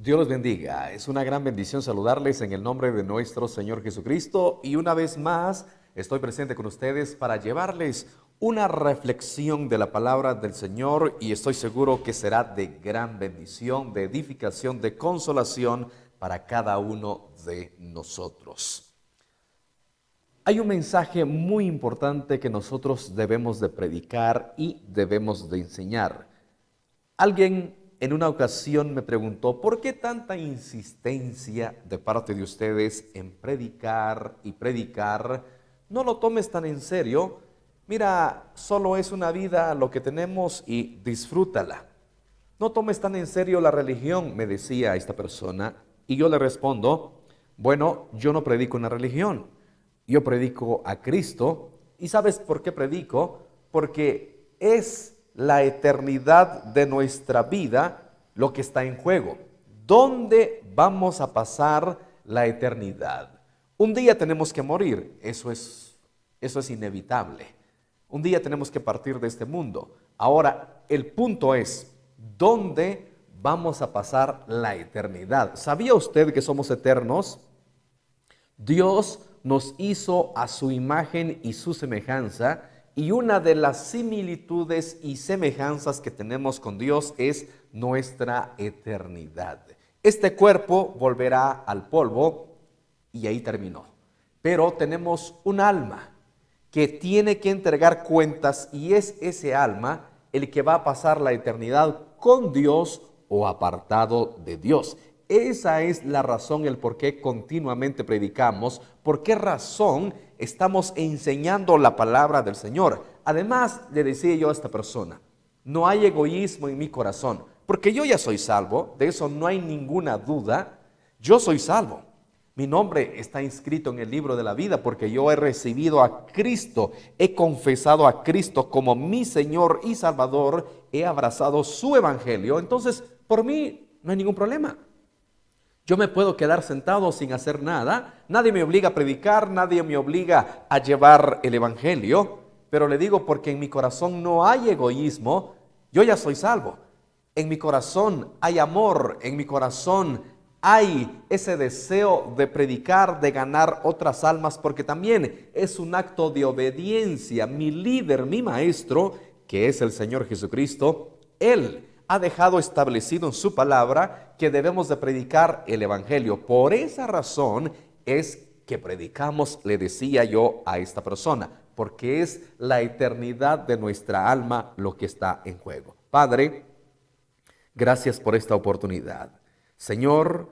Dios los bendiga. Es una gran bendición saludarles en el nombre de nuestro Señor Jesucristo y una vez más estoy presente con ustedes para llevarles una reflexión de la palabra del Señor y estoy seguro que será de gran bendición, de edificación, de consolación para cada uno de nosotros. Hay un mensaje muy importante que nosotros debemos de predicar y debemos de enseñar. Alguien en una ocasión me preguntó, ¿por qué tanta insistencia de parte de ustedes en predicar y predicar? No lo tomes tan en serio. Mira, solo es una vida lo que tenemos y disfrútala. No tomes tan en serio la religión, me decía esta persona. Y yo le respondo, bueno, yo no predico una religión. Yo predico a Cristo. ¿Y sabes por qué predico? Porque es la eternidad de nuestra vida lo que está en juego. ¿Dónde vamos a pasar la eternidad? Un día tenemos que morir, eso es inevitable. Un día tenemos que partir de este mundo. Ahora, el punto es, ¿dónde vamos a pasar la eternidad? ¿Sabía usted que somos eternos? Dios nos hizo a su imagen y su semejanza. Y una de las similitudes y semejanzas que tenemos con Dios es nuestra eternidad. Este cuerpo volverá al polvo y ahí terminó. Pero tenemos un alma que tiene que entregar cuentas y es ese alma el que va a pasar la eternidad con Dios o apartado de Dios. Esa es la razón, el por qué continuamente predicamos, por qué razón estamos enseñando la palabra del Señor. Además, le decía yo a esta persona, no hay egoísmo en mi corazón, porque yo ya soy salvo, de eso no hay ninguna duda, yo soy salvo. Mi nombre está inscrito en el libro de la vida porque yo he recibido a Cristo, he confesado a Cristo como mi Señor y Salvador, he abrazado su evangelio, entonces por mí no hay ningún problema. Yo me puedo quedar sentado sin hacer nada, nadie me obliga a predicar, nadie me obliga a llevar el evangelio, pero le digo porque en mi corazón no hay egoísmo, yo ya soy salvo. En mi corazón hay amor, en mi corazón hay ese deseo de predicar, de ganar otras almas, porque también es un acto de obediencia. Mi líder, mi maestro, que es el Señor Jesucristo, Él ha dejado establecido en su palabra que debemos de predicar el evangelio. Por esa razón es que predicamos, le decía yo a esta persona, porque es la eternidad de nuestra alma lo que está en juego. Padre, gracias por esta oportunidad. Señor,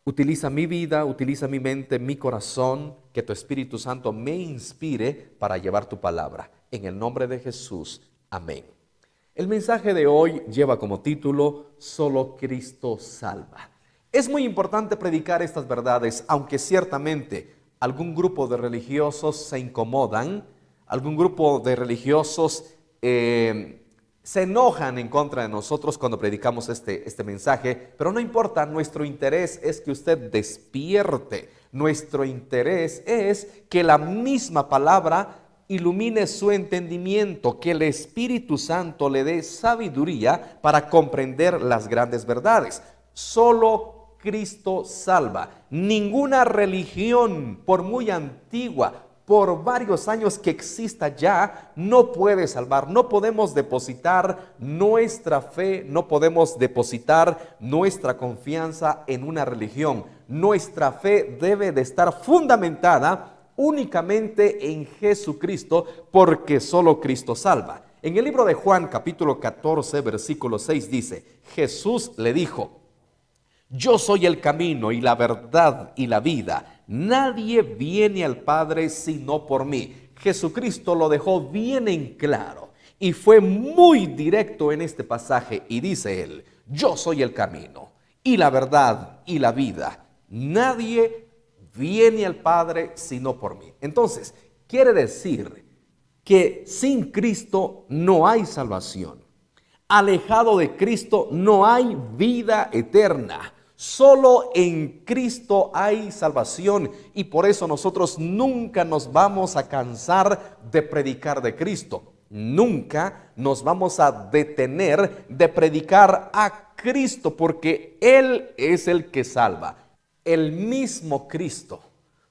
utiliza mi vida, utiliza mi mente, mi corazón, que tu Espíritu Santo me inspire para llevar tu palabra. En el nombre de Jesús, amén. El mensaje de hoy lleva como título, Solo Cristo salva. Es muy importante predicar estas verdades, aunque ciertamente algún grupo de religiosos se incomodan, algún grupo de religiosos se enojan en contra de nosotros cuando predicamos este mensaje, pero no importa, nuestro interés es que usted despierte, nuestro interés es que la misma palabra ilumine su entendimiento, que el Espíritu Santo le dé sabiduría para comprender las grandes verdades. Solo Cristo salva. Ninguna religión, por muy antigua, por varios años que exista ya, no puede salvar. No podemos depositar nuestra fe, no podemos depositar nuestra confianza en una religión. Nuestra fe debe de estar fundamentada únicamente en Jesucristo, porque solo Cristo salva. En el libro de Juan, capítulo 14, versículo 6 dice, Jesús le dijo, yo soy el camino y la verdad y la vida. Nadie viene al Padre sino por mí. Jesucristo lo dejó bien en claro y fue muy directo en este pasaje y dice él, yo soy el camino y la verdad y la vida. Nadie viene al Padre sino por mí. Entonces, quiere decir que sin Cristo no hay salvación. Alejado de Cristo no hay vida eterna. Solo en Cristo hay salvación y por eso nosotros nunca nos vamos a cansar de predicar de Cristo. Nunca nos vamos a detener de predicar a Cristo, porque Él es el que salva. El mismo Cristo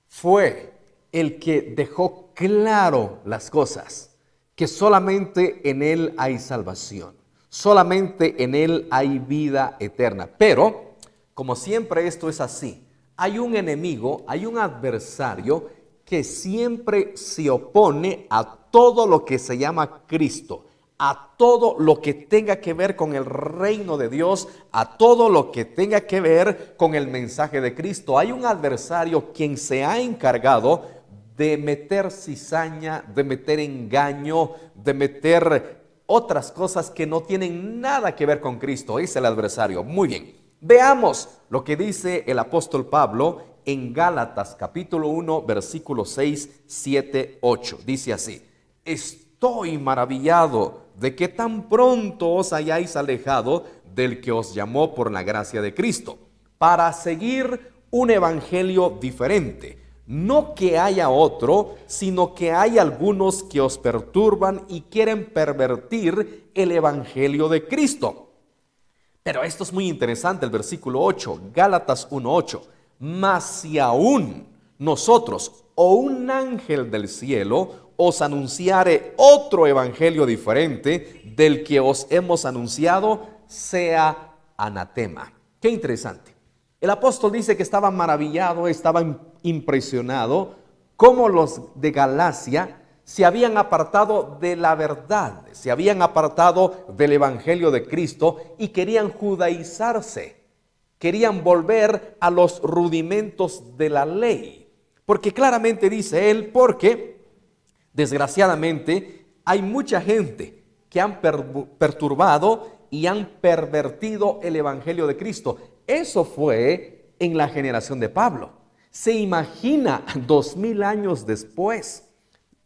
fue el que dejó claro las cosas, que solamente en Él hay salvación, solamente en Él hay vida eterna. Pero, como siempre esto es así, hay un enemigo, hay un adversario que siempre se opone a todo lo que se llama Cristo, a todo lo que tenga que ver con el reino de Dios, a todo lo que tenga que ver con el mensaje de Cristo. Hay un adversario quien se ha encargado de meter cizaña, de meter engaño, de meter otras cosas que no tienen nada que ver con Cristo. Es el adversario. Muy bien, veamos lo que dice el apóstol Pablo en Gálatas capítulo 1, versículos 6, 7, 8. Dice así: estoy maravillado de que tan pronto os hayáis alejado del que os llamó por la gracia de Cristo, para seguir un evangelio diferente. No que haya otro, sino que hay algunos que os perturban y quieren pervertir el evangelio de Cristo. Pero esto es muy interesante, el versículo 8, Gálatas 1:8. Mas si aún nosotros o un ángel del cielo os anunciare otro evangelio diferente del que os hemos anunciado, sea anatema. Qué interesante. El apóstol dice que estaba maravillado, estaba impresionado cómo los de Galacia se habían apartado de la verdad, se habían apartado del evangelio de Cristo y querían judaizarse, querían volver a los rudimentos de la ley. Porque claramente dice él, porque desgraciadamente hay mucha gente que han perturbado y han pervertido el evangelio de Cristo. Eso fue en la generación de Pablo. Se imagina 2000 años después,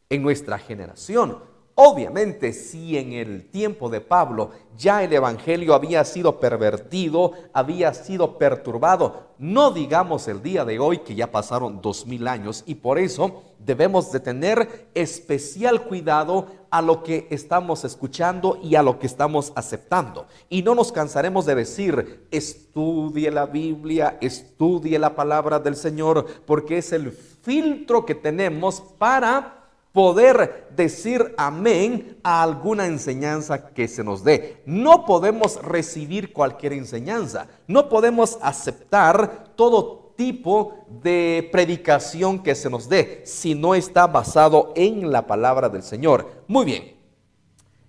en nuestra generación. Obviamente, si en el tiempo de Pablo ya el evangelio había sido pervertido, había sido perturbado, no digamos el día de hoy que ya pasaron 2000 años, y por eso debemos de tener especial cuidado a lo que estamos escuchando y a lo que estamos aceptando. Y no nos cansaremos de decir: estudie la Biblia, estudie la palabra del Señor, porque es el filtro que tenemos para poder decir amén a alguna enseñanza que se nos dé. No podemos recibir cualquier enseñanza, no podemos aceptar todo tipo de predicación que se nos dé si no está basado en la palabra del Señor. Muy bien,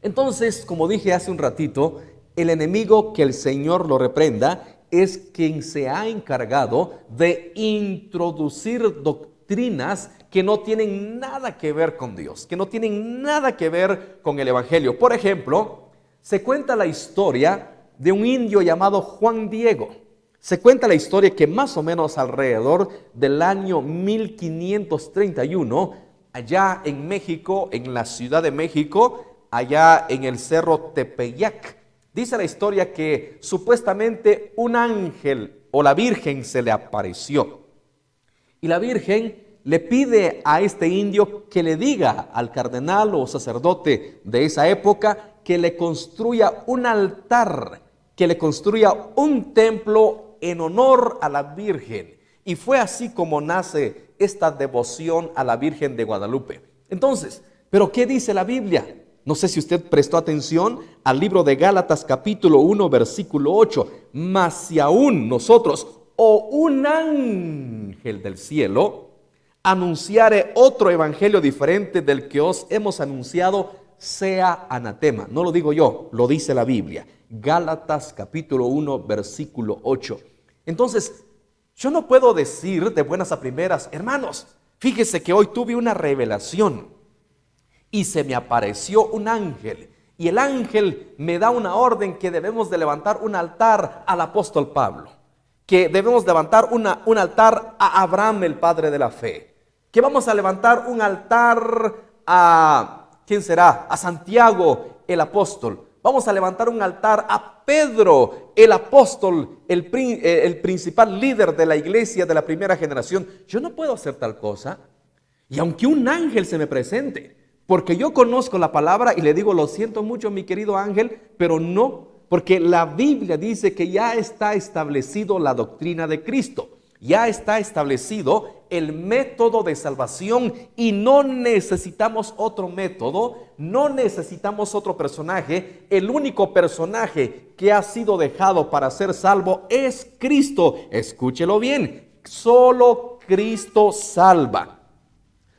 entonces, como dije hace un ratito, el enemigo, que el Señor lo reprenda, es quien se ha encargado de introducir doctrinas que no tienen nada que ver con Dios, que no tienen nada que ver con el evangelio. Por ejemplo, se cuenta la historia de un indio llamado Juan Diego. Se cuenta la historia que más o menos alrededor del año 1531, allá en México, en la Ciudad de México, allá en el cerro Tepeyac, dice la historia que supuestamente un ángel o la Virgen se le apareció. Y la Virgen le pide a este indio que le diga al cardenal o sacerdote de esa época que le construya un altar, que le construya un templo en honor a la Virgen. Y fue así como nace esta devoción a la Virgen de Guadalupe. Entonces, ¿pero qué dice la Biblia? No sé si usted prestó atención al libro de Gálatas capítulo 1 versículo 8. Mas si aún nosotros o un ángel del cielo anunciare otro evangelio diferente del que os hemos anunciado, sea anatema. No lo digo yo, lo dice la Biblia. Gálatas capítulo 1 versículo 8. Entonces, yo no puedo decir de buenas a primeras: hermanos, fíjese que hoy tuve una revelación y se me apareció un ángel, y el ángel me da una orden que debemos de levantar un altar al apóstol Pablo, que debemos levantar un altar a Abraham, el padre de la fe, que vamos a levantar un altar a, ¿quién será? A Santiago, el apóstol. Vamos a levantar un altar a Pedro, el apóstol, el principal líder de la iglesia de la primera generación. Yo no puedo hacer tal cosa. Y aunque un ángel se me presente, Porque yo conozco la palabra y le digo, lo siento mucho, mi querido Ángel, pero no, porque la Biblia dice que ya está establecido la doctrina de Cristo. Ya está establecido el método de salvación y no necesitamos otro método, no necesitamos otro personaje. El único personaje que ha sido dejado para ser salvo es Cristo. Escúchelo bien, solo Cristo salva.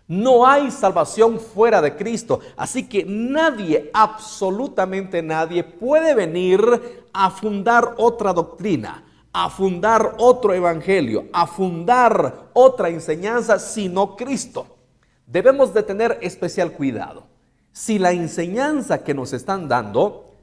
No hay salvación fuera de Cristo, así que nadie, absolutamente nadie, puede venir a fundar otra doctrina, a fundar otro evangelio, a fundar otra enseñanza, sino Cristo. Debemos de tener especial cuidado. Si la enseñanza que nos están dando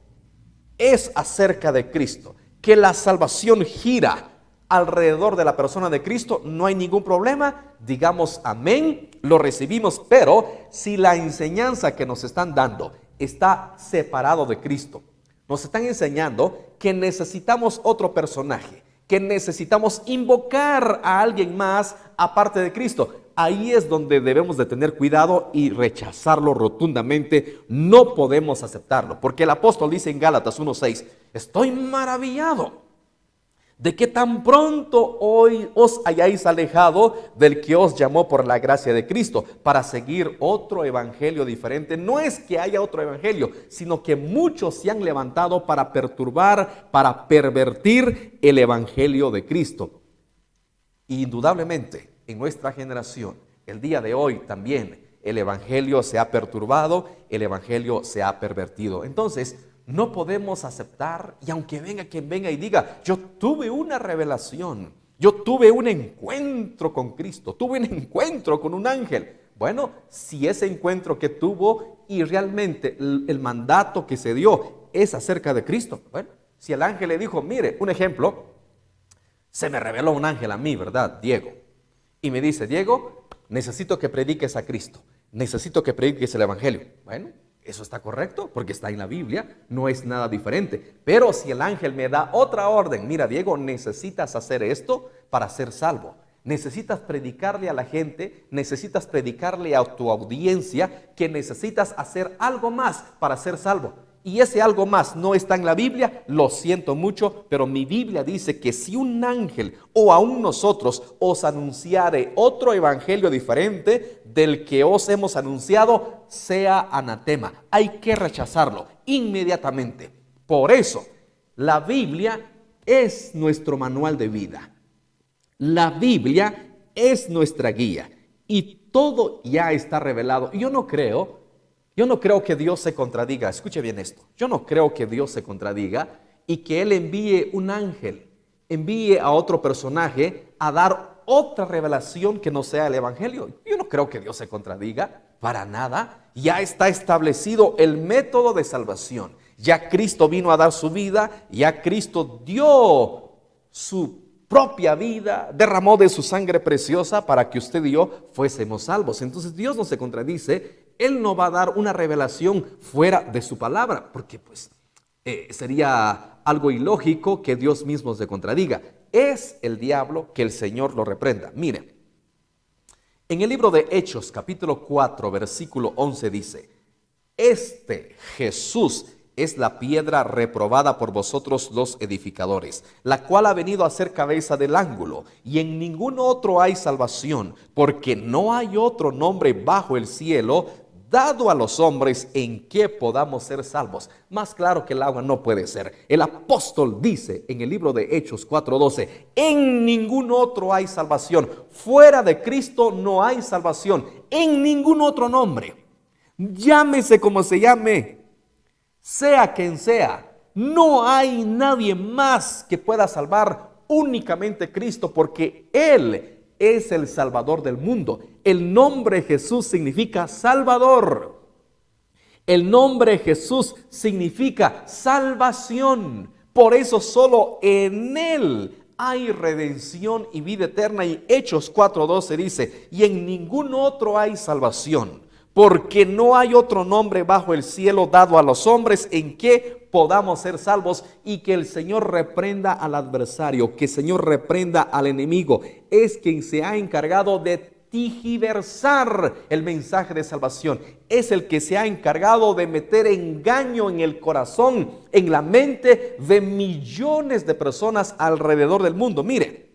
es acerca de Cristo, que la salvación gira alrededor de la persona de Cristo, no hay ningún problema, digamos amén, lo recibimos. Pero si la enseñanza que nos están dando está separado de Cristo, nos están enseñando que necesitamos otro personaje, que necesitamos invocar a alguien más aparte de Cristo, ahí es donde debemos de tener cuidado y rechazarlo rotundamente. No podemos aceptarlo, porque el apóstol dice en Gálatas 1:6, estoy maravillado de que tan pronto hoy os hayáis alejado del que os llamó por la gracia de Cristo para seguir otro evangelio diferente. No es que haya otro evangelio, sino que muchos se han levantado para perturbar, para pervertir el evangelio de Cristo. Indudablemente, en nuestra generación, el día de hoy también, el evangelio se ha perturbado, el evangelio se ha pervertido. Entonces, no podemos aceptar, y aunque venga quien venga y diga, yo tuve una revelación, yo tuve un encuentro con Cristo, tuve un encuentro con un ángel. Bueno, si ese encuentro que tuvo y realmente el mandato que se dio es acerca de Cristo, bueno, si el ángel le dijo, mire, un ejemplo, se me reveló un ángel a mí, ¿verdad? Diego. Y me dice, Diego, necesito que prediques a Cristo, necesito que prediques el evangelio. Bueno, eso está correcto porque está en la Biblia, no es nada diferente. Pero si el ángel me da otra orden, mira Diego, necesitas hacer esto para ser salvo. Necesitas predicarle a la gente, necesitas predicarle a tu audiencia que necesitas hacer algo más para ser salvo. Y ese algo más no está en la Biblia, lo siento mucho, pero mi Biblia dice que si un ángel o aún nosotros os anunciare otro evangelio diferente del que os hemos anunciado, sea anatema. Hay que rechazarlo inmediatamente. Por eso, la Biblia es nuestro manual de vida. La Biblia es nuestra guía y todo ya está revelado. Yo no creo que Dios se contradiga. Escuche bien esto. Yo no creo que Dios se contradiga y que Él envíe un ángel, envíe a otro personaje a dar otra revelación que no sea el evangelio. Yo no creo que Dios se contradiga para nada. Ya está establecido el método de salvación. Ya Cristo vino a dar su vida, ya Cristo dio su propia vida, derramó de su sangre preciosa para que usted y yo fuésemos salvos. Entonces Dios no se contradice. Él no va a dar una revelación fuera de su palabra, porque sería algo ilógico que Dios mismo se contradiga. Es el diablo, que el Señor lo reprenda. Mire, en el libro de Hechos, capítulo 4, versículo 11 dice, este Jesús es la piedra reprobada por vosotros los edificadores, la cual ha venido a ser cabeza del ángulo, y en ningún otro hay salvación, porque no hay otro nombre bajo el cielo dado a los hombres en que podamos ser salvos. Más claro que el agua no puede ser. El apóstol dice en el libro de Hechos 4:12, en ningún otro hay salvación. Fuera de Cristo no hay salvación. En ningún otro nombre. Llámese como se llame, sea quien sea, no hay nadie más que pueda salvar, únicamente Cristo, porque Él es el Salvador del mundo. El nombre Jesús significa Salvador. El nombre Jesús significa salvación. Por eso solo en Él hay redención y vida eterna. Y Hechos 4:12 dice, y en ningún otro hay salvación, porque no hay otro nombre bajo el cielo dado a los hombres en que podamos ser salvos. Y que el Señor reprenda al adversario, que el Señor reprenda al enemigo. Es quien se ha encargado de tergiversar el mensaje de salvación. Es el que se ha encargado de meter engaño en el corazón, en la mente de millones de personas alrededor del mundo. Mire,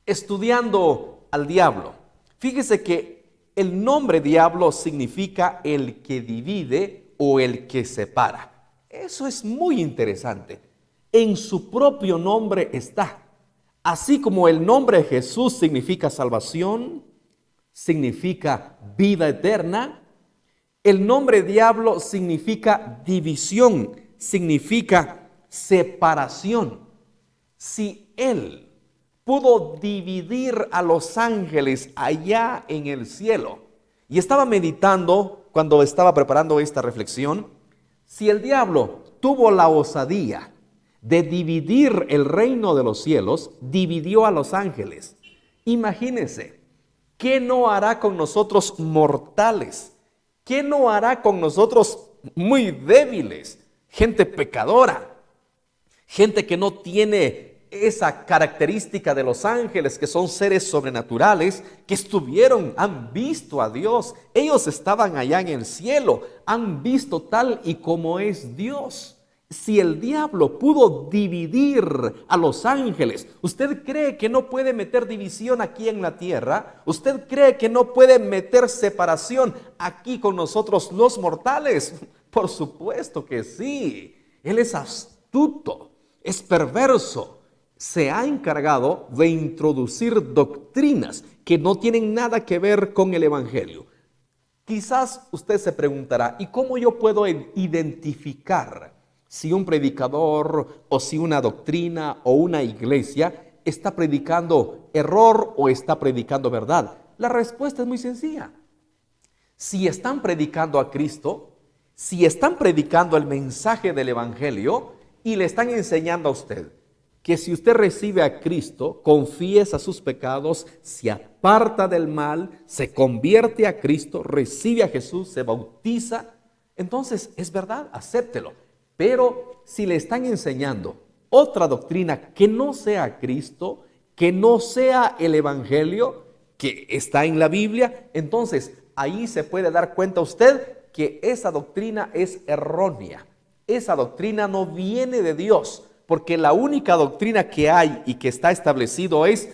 estudiando al diablo, fíjese que el nombre diablo significa el que divide o el que separa. Eso es muy interesante. En su propio nombre está. Así como el nombre de Jesús significa salvación, significa vida eterna, el nombre diablo significa división, significa separación. Si él pudo dividir a los ángeles allá en el cielo, y estaba meditando cuando estaba preparando esta reflexión, si el diablo tuvo la osadía de dividir el reino de los cielos, dividió a los ángeles. Imagínense, ¿qué no hará con nosotros mortales? ¿Qué no hará con nosotros muy débiles? Gente pecadora, gente que no tiene esa característica de los ángeles, que son seres sobrenaturales, que han visto a Dios. Ellos estaban allá en el cielo, han visto tal y como es Dios. Si el diablo pudo dividir a los ángeles, ¿usted cree que no puede meter división aquí en la tierra? ¿Usted cree que no puede meter separación aquí con nosotros los mortales? Por supuesto que sí. Él es astuto, es perverso. Se ha encargado de introducir doctrinas que no tienen nada que ver con el evangelio. Quizás usted se preguntará, ¿y cómo yo puedo identificar si un predicador o si una doctrina o una iglesia está predicando error o está predicando verdad? La respuesta es muy sencilla. Si están predicando a Cristo, si están predicando el mensaje del evangelio y le están enseñando a usted que si usted recibe a Cristo, confiesa sus pecados, se aparta del mal, se convierte a Cristo, recibe a Jesús, se bautiza, entonces es verdad, acéptelo. Pero si le están enseñando otra doctrina que no sea Cristo, que no sea el evangelio que está en la Biblia, entonces ahí se puede dar cuenta usted que esa doctrina es errónea. Esa doctrina no viene de Dios, porque la única doctrina que hay y que está establecido es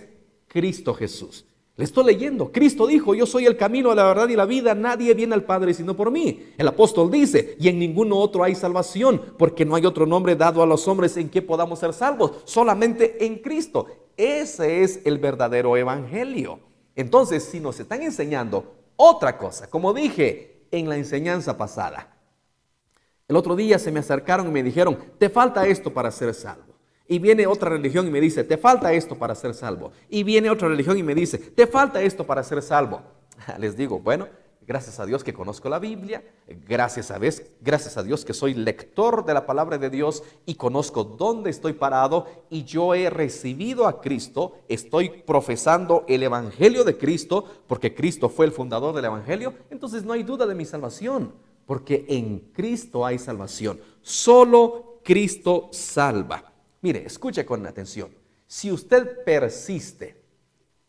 Cristo Jesús. Le estoy leyendo. Cristo dijo, yo soy el camino, la verdad y la vida. Nadie viene al Padre sino por mí. El apóstol dice, y en ninguno otro hay salvación, porque no hay otro nombre dado a los hombres en que podamos ser salvos, solamente en Cristo. Ese es el verdadero evangelio. Entonces, si nos están enseñando otra cosa, como dije en la enseñanza pasada, el otro día se me acercaron y me dijeron, te falta esto para ser salvo. Y viene otra religión y me dice, te falta esto para ser salvo. Y viene otra religión y me dice, te falta esto para ser salvo. Les digo, bueno, gracias a Dios que conozco la Biblia, gracias a Dios que soy lector de la palabra de Dios y conozco dónde estoy parado y yo he recibido a Cristo, estoy profesando el evangelio de Cristo porque Cristo fue el fundador del evangelio, entonces no hay duda de mi salvación, porque en Cristo hay salvación. Solo Cristo salva. Mire, escuche con atención. Si usted persiste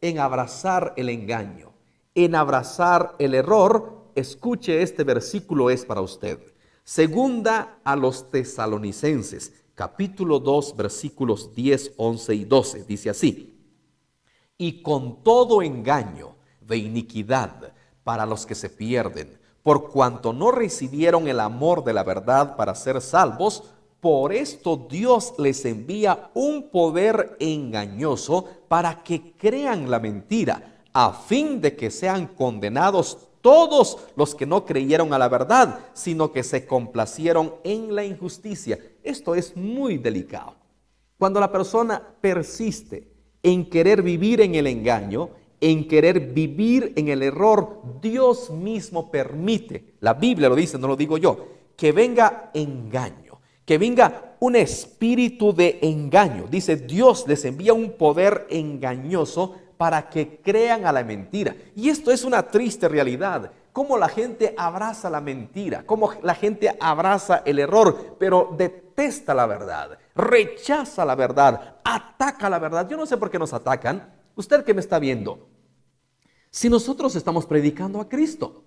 en abrazar el engaño, en abrazar el error, escuche, este versículo es para usted. Segunda a los Tesalonicenses, capítulo 2, versículos 10, 11 y 12. Dice así: y con todo engaño de iniquidad para los que se pierden, por cuanto no recibieron el amor de la verdad para ser salvos, por esto Dios les envía un poder engañoso para que crean la mentira, a fin de que sean condenados todos los que no creyeron a la verdad, sino que se complacieron en la injusticia. Esto es muy delicado. Cuando la persona persiste en querer vivir en el engaño, en querer vivir en el error, Dios mismo permite, la Biblia lo dice, no lo digo yo, que venga engaño, que venga un espíritu de engaño. Dice, Dios les envía un poder engañoso para que crean a la mentira. Y esto es una triste realidad. Cómo la gente abraza la mentira, cómo la gente abraza el error, pero detesta la verdad, rechaza la verdad, ataca la verdad. Yo no sé por qué nos atacan. Usted que me está viendo, Si nosotros estamos predicando a Cristo,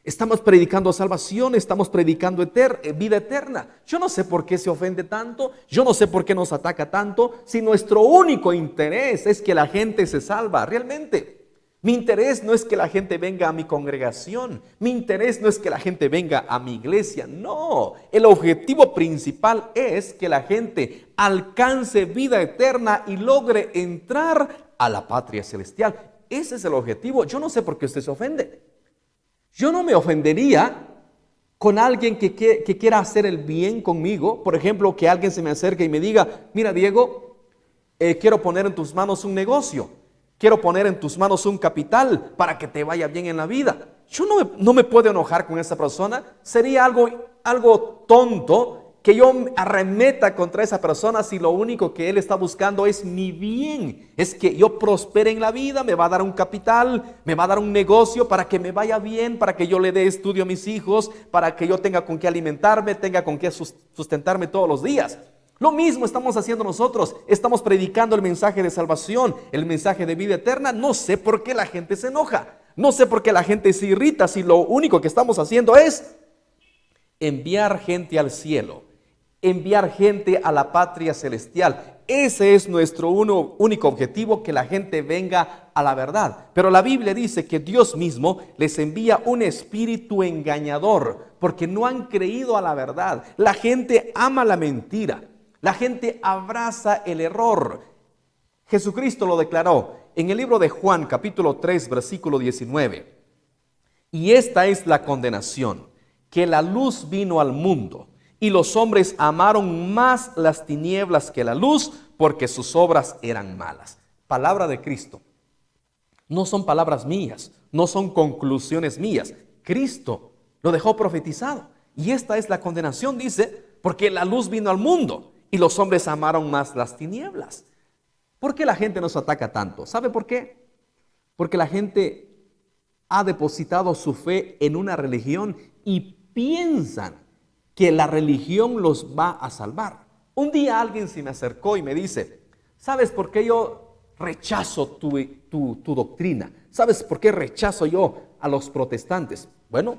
estamos predicando salvación, estamos predicando vida eterna. Yo no sé por qué se ofende tanto, yo no sé por qué nos ataca tanto, si nuestro único interés es que la gente se salva. Realmente, mi interés no es que la gente venga a mi congregación, mi interés no es que la gente venga a mi iglesia, no. El objetivo principal es que la gente alcance vida eterna y logre entrar a la patria celestial. Ese es el objetivo. Yo no sé por qué usted se ofende. Yo no me ofendería con alguien que quiera hacer el bien conmigo. Por ejemplo, que alguien se me acerque y me diga, mira Diego, quiero poner en tus manos un negocio, quiero poner en tus manos un capital para que te vaya bien en la vida. Yo no me puedo enojar con esa persona. Sería algo tonto que yo arremeta contra esa persona si lo único que él está buscando es mi bien, es que yo prospere en la vida, me va a dar un capital, me va a dar un negocio para que me vaya bien, para que yo le dé estudio a mis hijos, para que yo tenga con qué alimentarme, tenga con qué sustentarme todos los días. Lo mismo estamos haciendo nosotros, estamos predicando el mensaje de salvación, el mensaje de vida eterna. No sé por qué la gente se enoja, no sé por qué la gente se irrita si lo único que estamos haciendo es enviar gente al cielo, enviar gente a la patria celestial. Ese es nuestro único objetivo, que la gente venga a la verdad. Pero la Biblia dice que Dios mismo les envía un espíritu engañador, porque no han creído a la verdad. La gente ama la mentira, la gente abraza el error. Jesucristo lo declaró en el libro de Juan, capítulo 3, versículo 19. Y esta es la condenación, que la luz vino al mundo, y los hombres amaron más las tinieblas que la luz, porque sus obras eran malas. Palabra de Cristo. No son palabras mías, no son conclusiones mías. Cristo lo dejó profetizado. Y esta es la condenación, dice, porque la luz vino al mundo y los hombres amaron más las tinieblas. ¿Por qué la gente nos ataca tanto? ¿Sabe por qué? Porque la gente ha depositado su fe en una religión y piensan que la religión los va a salvar. Un día alguien se me acercó y me dice, ¿sabes por qué yo rechazo tu doctrina? ¿Sabes por qué rechazo yo a los protestantes? Bueno,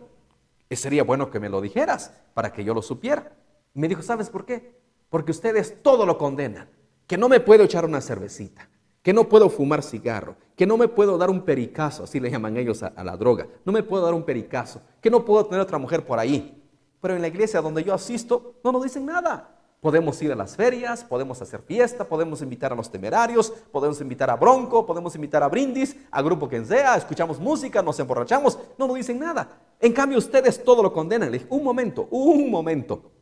sería bueno que me lo dijeras para que yo lo supiera. Y me dijo, ¿sabes por qué? Porque ustedes todo lo condenan, que no me puedo echar una cervecita, que no puedo fumar cigarro, que no me puedo dar un pericazo, así le llaman ellos a la droga, no me puedo dar un pericazo, que no puedo tener otra mujer por ahí. Pero en la iglesia donde yo asisto no nos dicen nada. Podemos ir a las ferias, podemos hacer fiesta, podemos invitar a los temerarios, podemos invitar a Bronco, podemos invitar a Brindis, a grupo quien sea, escuchamos música, nos emborrachamos, no nos dicen nada. En cambio ustedes todo lo condenan. Le dije, un momento.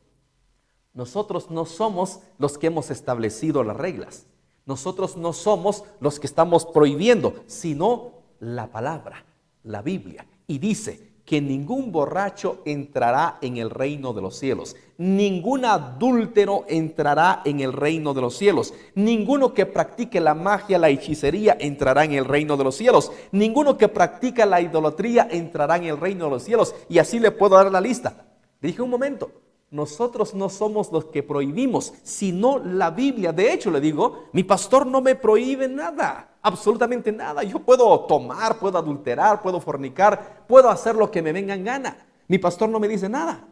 Nosotros no somos los que hemos establecido las reglas. Nosotros no somos los que estamos prohibiendo, sino la palabra, la Biblia. Y dice que ningún borracho entrará en el reino de los cielos, ningún adúltero entrará en el reino de los cielos, ninguno que practique la magia, la hechicería entrará en el reino de los cielos, ninguno que practica la idolatría entrará en el reino de los cielos. Y así le puedo dar la lista. Dije, un momento, nosotros no somos los que prohibimos, sino la Biblia. De hecho, le digo, mi pastor no me prohíbe nada. Absolutamente nada. Yo puedo tomar, puedo adulterar, puedo fornicar, puedo hacer lo que me venga en gana. Mi pastor no me dice nada.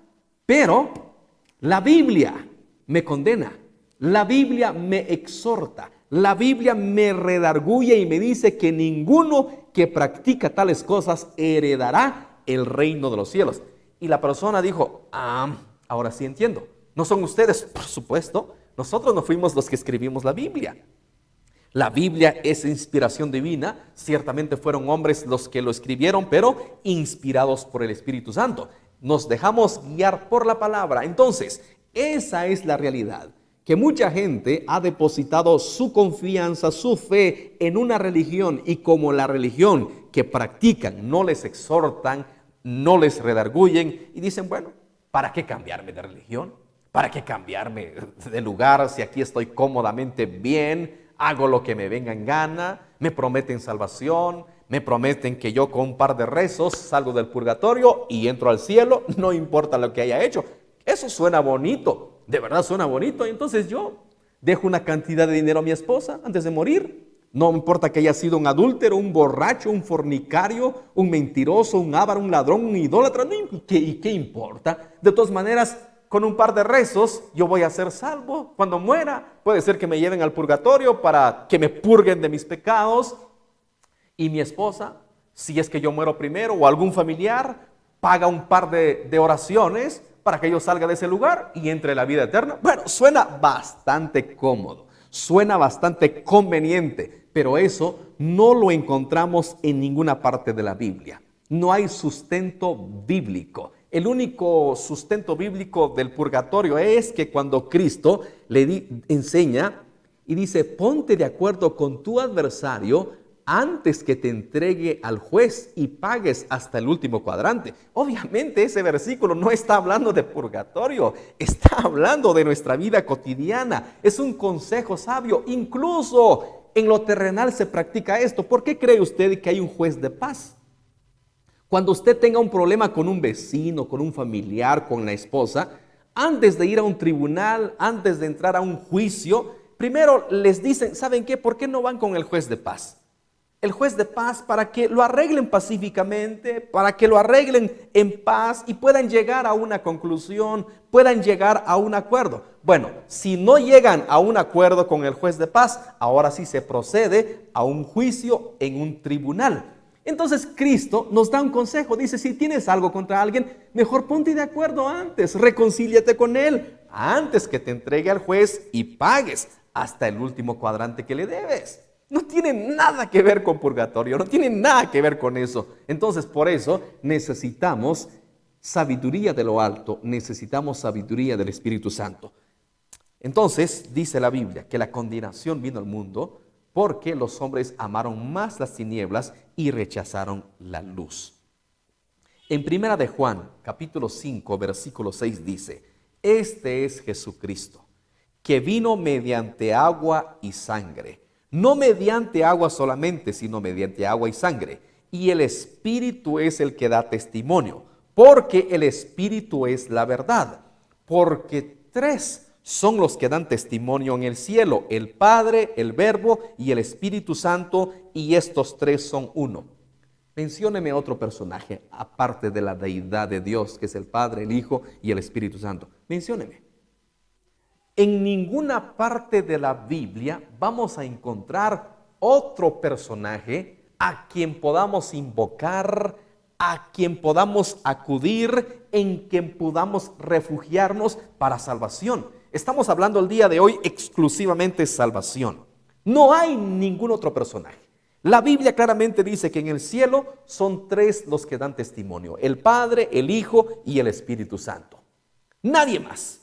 Pero la Biblia me condena. La Biblia me exhorta. La Biblia me redarguye y me dice que ninguno que practica tales cosas heredará el reino de los cielos. Y la persona dijo, ahora sí entiendo. No son ustedes, por supuesto. Nosotros no fuimos los que escribimos la Biblia. La Biblia es inspiración divina. Ciertamente fueron hombres los que lo escribieron, pero inspirados por el Espíritu Santo. Nos dejamos guiar por la palabra. Entonces, esa es la realidad. Que mucha gente ha depositado su confianza, su fe en una religión, y como la religión que practican no les exhortan, no les redarguyen, y dicen, bueno, ¿para qué cambiarme de religión? ¿Para qué cambiarme de lugar si aquí estoy cómodamente bien? Hago lo que me venga en gana, me prometen salvación, me prometen que yo con un par de rezos salgo del purgatorio y entro al cielo, no importa lo que haya hecho. Eso suena bonito, de verdad suena bonito. Y entonces yo dejo una cantidad de dinero a mi esposa antes de morir, No importa que haya sido un adúltero, un borracho, un fornicario, un mentiroso, un avaro, un ladrón, un idólatra. No, ¿y qué importa? De todas maneras, con un par de rezos yo voy a ser salvo. Cuando muera, puede ser que me lleven al purgatorio para que me purguen de mis pecados. Y mi esposa, si es que yo muero primero, o algún familiar, paga un par de oraciones para que yo salga de ese lugar y entre a la vida eterna. Bueno, suena bastante cómodo, suena bastante conveniente, pero eso no lo encontramos en ninguna parte de la Biblia. No hay sustento bíblico. El único sustento bíblico del purgatorio es que cuando Cristo enseña y dice: ponte de acuerdo con tu adversario antes que te entregue al juez y pagues hasta el último cuadrante. Obviamente ese versículo no está hablando de purgatorio, está hablando de nuestra vida cotidiana. Es un consejo sabio. Incluso en lo terrenal se practica esto. ¿Por qué cree usted que hay un juez de paz? Cuando usted tenga un problema con un vecino, con un familiar, con la esposa, antes de ir a un tribunal, antes de entrar a un juicio, primero les dicen: ¿saben qué? ¿Por qué no van con el juez de paz? El juez de paz, para que lo arreglen pacíficamente, para que lo arreglen en paz y puedan llegar a una conclusión, puedan llegar a un acuerdo. Bueno, si no llegan a un acuerdo con el juez de paz, ahora sí se procede a un juicio en un tribunal. Entonces Cristo nos da un consejo, dice: si tienes algo contra alguien, mejor ponte de acuerdo antes, reconcíliate con él, antes que te entregue al juez y pagues hasta el último cuadrante que le debes. No tiene nada que ver con purgatorio, no tiene nada que ver con eso. Entonces, por eso necesitamos sabiduría de lo alto, necesitamos sabiduría del Espíritu Santo. Entonces, dice la Biblia que la condenación vino al mundo porque los hombres amaron más las tinieblas y rechazaron la luz. En Primera de Juan, capítulo 5, versículo 6 dice: este es Jesucristo, que vino mediante agua y sangre. No mediante agua solamente, sino mediante agua y sangre. Y el Espíritu es el que da testimonio, porque el Espíritu es la verdad. Porque tres son los que dan testimonio en el cielo: el Padre, el Verbo y el Espíritu Santo, y estos tres son uno. Mencióneme otro personaje, aparte de la deidad de Dios, que es el Padre, el Hijo y el Espíritu Santo. Mencióneme. En ninguna parte de la Biblia vamos a encontrar otro personaje a quien podamos invocar, a quien podamos acudir, en quien podamos refugiarnos para salvación. Estamos hablando el día de hoy exclusivamente salvación. No hay ningún otro personaje. La Biblia claramente dice que en el cielo son tres los que dan testimonio: el Padre, el Hijo y el Espíritu Santo. Nadie más.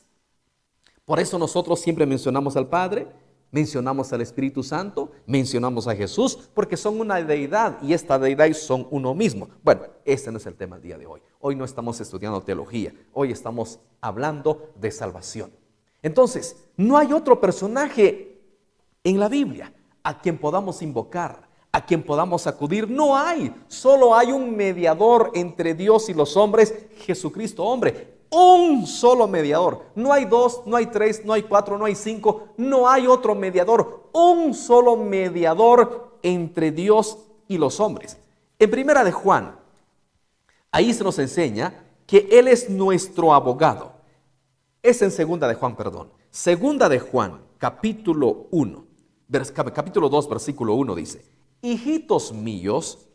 Por eso nosotros siempre mencionamos al Padre, mencionamos al Espíritu Santo, mencionamos a Jesús, porque son una deidad y esta deidad son uno mismo. Bueno, este no es el tema del día de hoy. Hoy no estamos estudiando teología, hoy estamos hablando de salvación. Entonces, no hay otro personaje en la Biblia a quien podamos invocar, a quien podamos acudir. No hay, solo hay un mediador entre Dios y los hombres, Jesucristo hombre. Un solo mediador. No hay dos, no hay tres, no hay cuatro, no hay cinco. No hay otro mediador. Un solo mediador entre Dios y los hombres. En Primera de Juan, ahí se nos enseña que Él es nuestro abogado. Es en Segunda de Juan, perdón. Segunda de Juan, capítulo 1, capítulo 2, versículo 1 dice: hijitos míos,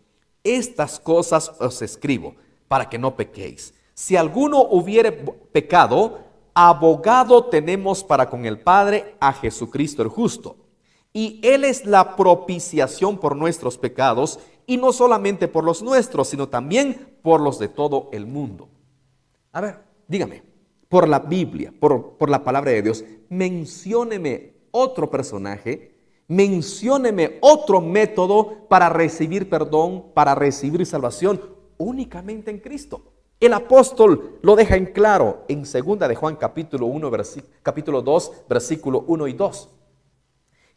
estas cosas os escribo para que no pequéis. Si alguno hubiere pecado, abogado tenemos para con el Padre, a Jesucristo el justo. Y Él es la propiciación por nuestros pecados, y no solamente por los nuestros, sino también por los de todo el mundo. A ver, dígame, por la Biblia, por la palabra de Dios, mencióneme otro personaje, mencióneme otro método para recibir perdón, para recibir salvación, únicamente en Cristo. El apóstol lo deja en claro en 2 de Juan capítulo 2, versículo 1 y 2.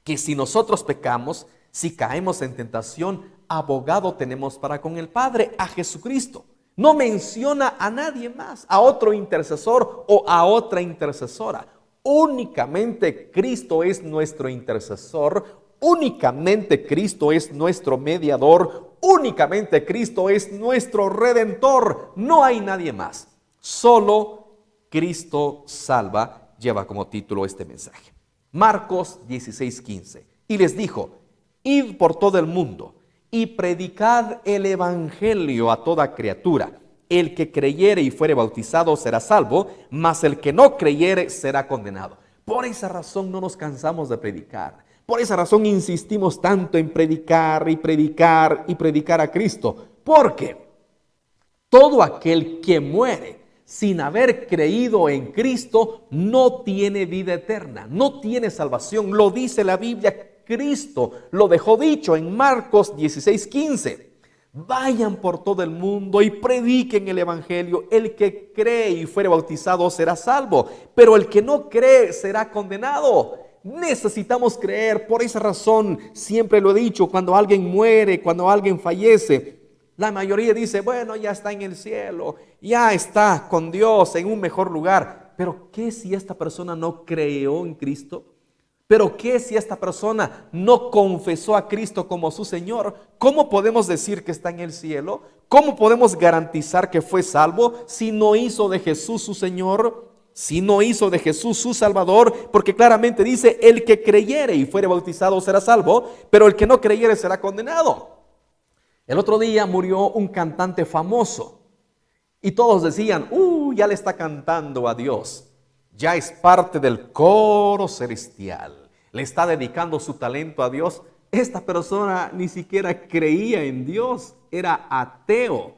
Que si nosotros pecamos, si caemos en tentación, abogado tenemos para con el Padre, a Jesucristo. No menciona a nadie más, a otro intercesor o a otra intercesora. Únicamente Cristo es nuestro intercesor, Únicamente Cristo es nuestro mediador, únicamente Cristo es nuestro redentor, no hay nadie más. Solo Cristo salva, lleva como título este mensaje. Marcos 16:15. Y les dijo: id por todo el mundo y predicad el evangelio a toda criatura. El que creyere y fuere bautizado será salvo, mas el que no creyere será condenado. Por esa razón no nos cansamos de predicar. Por esa razón insistimos tanto en predicar y predicar y predicar a Cristo. Porque todo aquel que muere sin haber creído en Cristo no tiene vida eterna, no tiene salvación. Lo dice la Biblia, Cristo lo dejó dicho en Marcos 16:15. Vayan por todo el mundo y prediquen el evangelio. El que cree y fuere bautizado será salvo, pero el que no cree será condenado. Necesitamos creer. Por esa razón siempre lo he dicho, cuando alguien muere, cuando alguien fallece, la mayoría dice: bueno, ya está en el cielo, ya está con Dios en un mejor lugar. Pero ¿qué si esta persona no creyó en Cristo? ¿Pero qué si esta persona no confesó a Cristo como su Señor? ¿Cómo podemos decir que está en el cielo? ¿Cómo podemos garantizar que fue salvo si no hizo de Jesús su Señor? Si no hizo de Jesús su Salvador, porque claramente dice: el que creyere y fuere bautizado será salvo, pero el que no creyere será condenado. El otro día murió un cantante famoso y todos decían: ya le está cantando a Dios. Ya es parte del coro celestial. Le está dedicando su talento a Dios. Esta persona ni siquiera creía en Dios. Era ateo.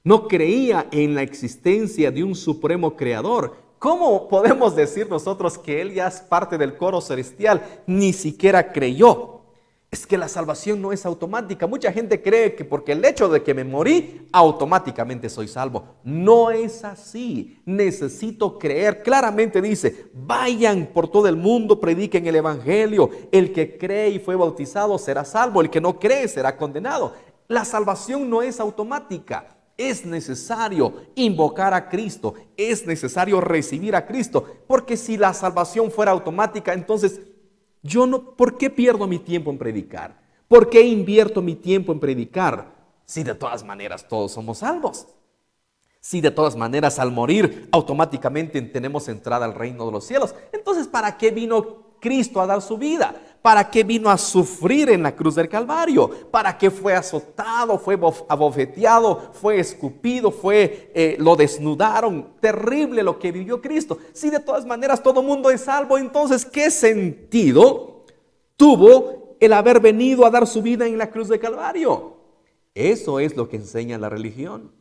No creía en la existencia de un supremo creador. ¿Cómo podemos decir nosotros que él ya es parte del coro celestial? Ni siquiera creyó. Es que la salvación no es automática. Mucha gente cree que porque el hecho de que me morí, automáticamente soy salvo. No es así. Necesito creer. Claramente dice: vayan por todo el mundo, prediquen el evangelio. El que cree y fue bautizado será salvo. El que no cree será condenado. La salvación no es automática. Es necesario invocar a Cristo. Es necesario recibir a Cristo. Porque si la salvación fuera automática, entonces ¿por qué pierdo mi tiempo en predicar? ¿Por qué invierto mi tiempo en predicar? Si de todas maneras todos somos salvos. Si de todas maneras al morir automáticamente tenemos entrada al reino de los cielos. Entonces, ¿para qué vino Cristo a dar su vida? ¿Para qué vino a sufrir en la cruz del Calvario? ¿Para qué fue azotado, fue abofeteado, fue escupido, lo desnudaron? Terrible lo que vivió Cristo. Si de todas maneras todo mundo es salvo, entonces ¿qué sentido tuvo el haber venido a dar su vida en la cruz del Calvario? Eso es lo que enseña la religión.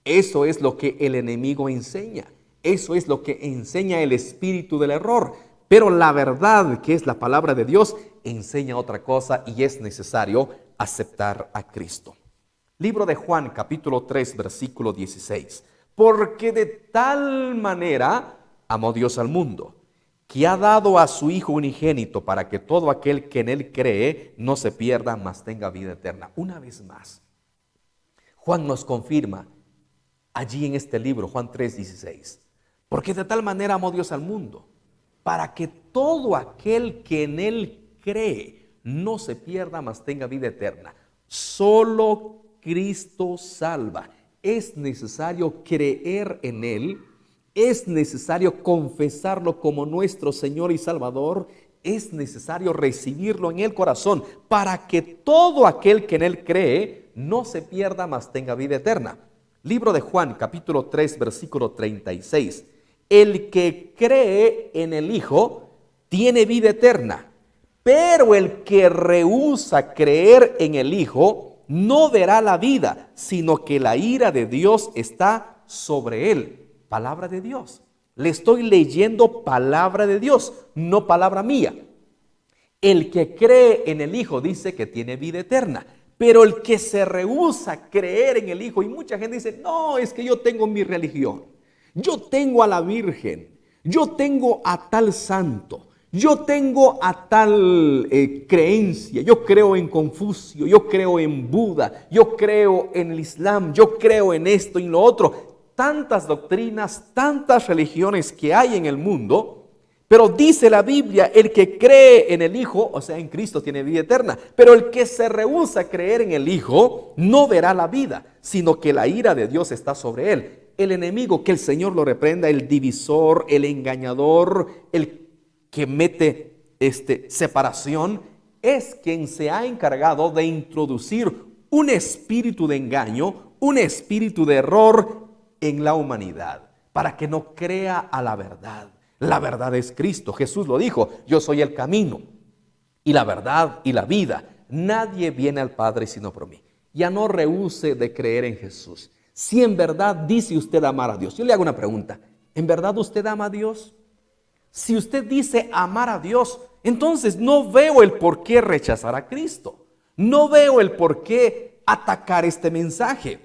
Eso es lo que el enemigo enseña. Eso es lo que enseña el espíritu del error. Pero la verdad, que es la palabra de Dios, enseña otra cosa, y es necesario aceptar a Cristo. Libro de Juan, capítulo 3, versículo 16. Porque de tal manera amó Dios al mundo, que ha dado a su Hijo unigénito, para que todo aquel que en él cree no se pierda, mas tenga vida eterna. Una vez más, Juan nos confirma allí en este libro, Juan 3, 16. Porque de tal manera amó Dios al mundo, para que todo aquel que en él cree no se pierda, mas tenga vida eterna. Solo Cristo salva. Es necesario creer en él. Es necesario confesarlo como nuestro Señor y Salvador. Es necesario recibirlo en el corazón para que todo aquel que en él cree no se pierda, mas tenga vida eterna. Libro de Juan, capítulo 3, versículo 36. El que cree en el Hijo tiene vida eterna, pero el que rehúsa creer en el Hijo no verá la vida, sino que la ira de Dios está sobre él. Palabra de Dios. Le estoy leyendo palabra de Dios, no palabra mía. El que cree en el Hijo dice que tiene vida eterna, pero el que se rehúsa a creer en el Hijo, y mucha gente dice: no, es que yo tengo mi religión. Yo tengo a la Virgen, yo tengo a tal santo, yo tengo a tal creencia, yo creo en Confucio, yo creo en Buda, yo creo en el Islam, yo creo en esto y lo otro. Tantas doctrinas, tantas religiones que hay en el mundo, Pero dice la Biblia, el que cree en el Hijo, o sea, en Cristo, tiene vida eterna. Pero el que se rehúsa a creer en el Hijo no verá la vida, sino que la ira de Dios está sobre él. El enemigo, que el Señor lo reprenda, el divisor, el engañador, el que mete separación, es quien se ha encargado de introducir un espíritu de engaño, un espíritu de error en la humanidad, para que no crea a la verdad. La verdad es Cristo. Jesús lo dijo, yo soy el camino y la verdad y la vida. Nadie viene al Padre sino por mí. Ya no rehúse de creer en Jesús. Si en verdad dice usted amar a Dios, yo le hago una pregunta, ¿en verdad usted ama a Dios? Si usted dice amar a Dios, entonces no veo el por qué rechazar a Cristo. No veo el por qué atacar este mensaje,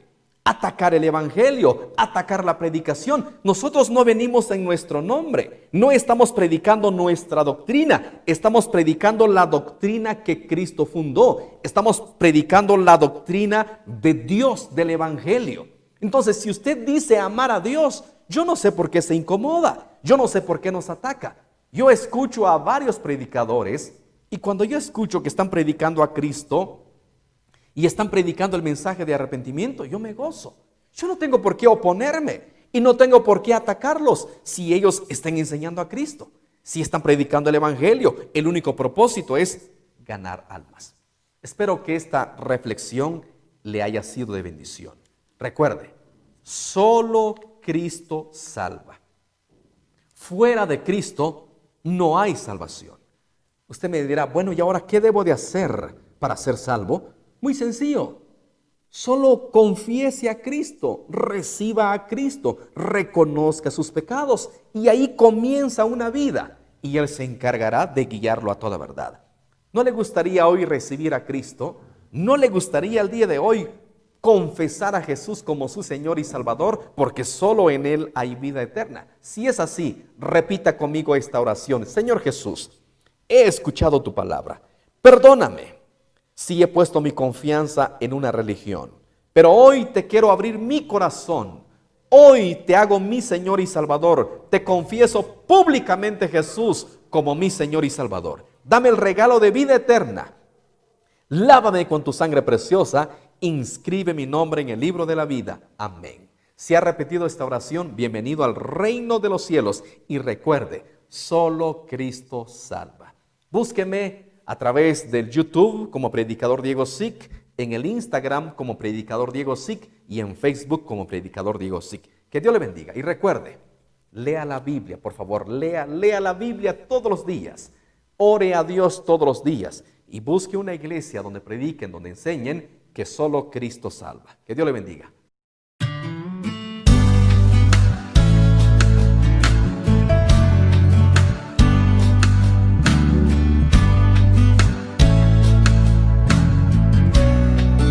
atacar el evangelio, atacar la predicación. Nosotros no venimos en nuestro nombre, no estamos predicando nuestra doctrina, estamos predicando la doctrina que Cristo fundó, estamos predicando la doctrina de Dios, del evangelio. Entonces, si usted dice amar a Dios, yo no sé por qué se incomoda, yo no sé por qué nos ataca. Yo escucho a varios predicadores y cuando yo escucho que están predicando a Cristo y están predicando el mensaje de arrepentimiento, yo me gozo. Yo no tengo por qué oponerme y no tengo por qué atacarlos si ellos están enseñando a Cristo, si están predicando el evangelio. El único propósito es ganar almas. Espero que esta reflexión le haya sido de bendición. Recuerde, solo Cristo salva. Fuera de Cristo no hay salvación. Usted me dirá, bueno, ¿y ahora qué debo de hacer para ser salvo? Muy sencillo. Solo confiese a Cristo, reciba a Cristo, reconozca sus pecados y ahí comienza una vida y Él se encargará de guiarlo a toda verdad. ¿No le gustaría hoy recibir a Cristo? ¿No le gustaría el día de hoy confesar a Jesús como su Señor y Salvador? Porque solo en Él hay vida eterna. Si es así, repita conmigo esta oración. Señor Jesús, he escuchado tu palabra. Perdóname si he puesto mi confianza en una religión, pero hoy te quiero abrir mi corazón. Hoy te hago mi Señor y Salvador. Te confieso públicamente, Jesús, como mi Señor y Salvador. Dame el regalo de vida eterna. Lávame con tu sangre preciosa. Inscribe mi nombre en el libro de la vida. Amén. Si ha repetido esta oración, bienvenido al reino de los cielos. Y recuerde, solo Cristo salva. Búsqueme a través del YouTube como Predicador Diego Sic, en el Instagram como Predicador Diego Sic y en Facebook como Predicador Diego Sic. Que Dios le bendiga. Y recuerde, lea la Biblia, por favor, lea la Biblia todos los días. Ore a Dios todos los días y busque una iglesia donde prediquen, donde enseñen que solo Cristo salva. Que Dios le bendiga.